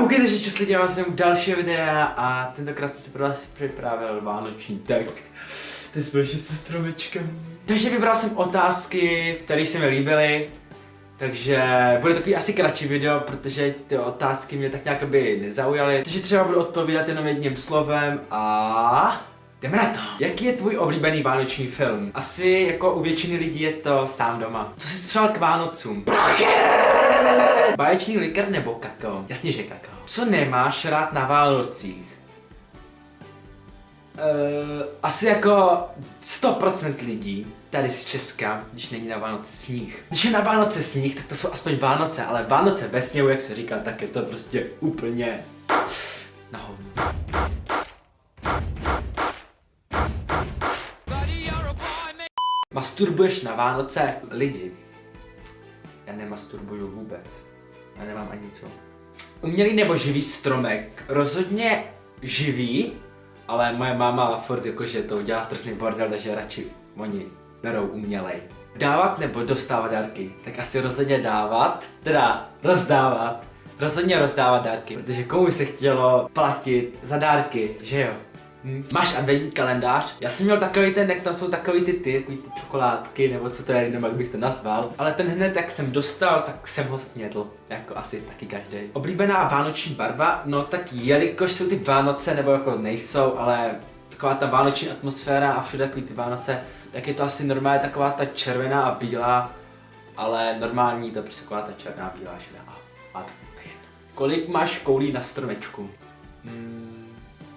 Koukejte, že čas lidi, já vás jdem další videa a tentokrát jsem si pro vás připravil vánoční tak. Ty společně se stromečkem. Takže vybral jsem otázky, které se mi líbily. Takže bude takový asi kratší video, protože ty otázky mě tak nějak by nezaujaly. Takže třeba budu odpovídat jenom jedním slovem a... jdeme na to! Jaký je tvůj oblíbený vánoční film? Asi jako u většiny lidí je to Sám doma. Co jsi přál k Vánocům? Báječný likr nebo kakao? Jasně, že kakao. Co nemáš rád na Vánocích? Asi jako 100% lidí tady z Česka, když není na Vánoce sníh. Když je na Vánoce sníh, tak to jsou aspoň Vánoce, ale Vánoce bez sněhu, jak se říká, tak je to prostě úplně na hovno. Masturbuješ na Vánoce? Lidi, já nemasturbuju vůbec. Já nemám ani co. Umělý nebo živý stromek? Rozhodně živý, ale moje máma furt jakože to udělá strašný bordel, takže radši oni berou umělej. Dávat nebo dostávat dárky? Tak asi rozhodně dávat, teda rozdávat. Rozhodně rozdávat dárky, protože komu by se chtělo platit za dárky, že jo? Máš adventní kalendář? Já jsem měl takový ten, jak tam jsou takový ty čokoládky, nebo co to je, nebo jak bych to nazval. Ale ten hned, jak jsem dostal, tak jsem ho snědl. Jako asi taky každý. Oblíbená vánoční barva? No tak jelikož jsou ty Vánoce, nebo jako nejsou, ale taková ta vánoční atmosféra a všude takový ty Vánoce, tak je to asi normálně taková ta červená a bílá, ale normální to prostě taková ta černá, bílá, šedá a to je. Kolik máš koulí na stromečku?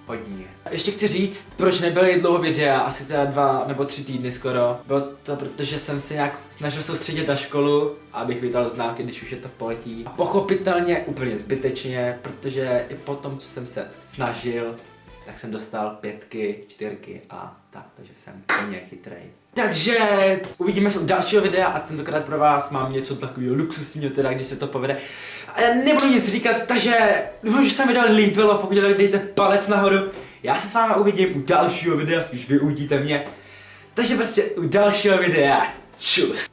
Hodně. Ještě chci říct, proč nebyly dlouho videa, asi teda 2 nebo 3 týdny skoro. Bylo to, protože jsem se nějak snažil soustředit na školu, abych vydal známky, když už je to poletí. A pochopitelně úplně zbytečně, protože i po tom, co jsem se snažil, tak jsem dostal 5, 4 a tak, takže jsem hodně chytrej. Takže uvidíme se u dalšího videa a tentokrát pro vás mám něco takového luxusního, teda když se to povede. A já nebudu nic říkat, takže doufám, že se mi video líbilo, pokud tak dejte palec nahoru. Já se s vámi uvidím u dalšího videa, spíš vy uvidíte mě. Takže prostě u dalšího videa, čus.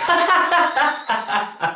Ha ha ha ha ha ha!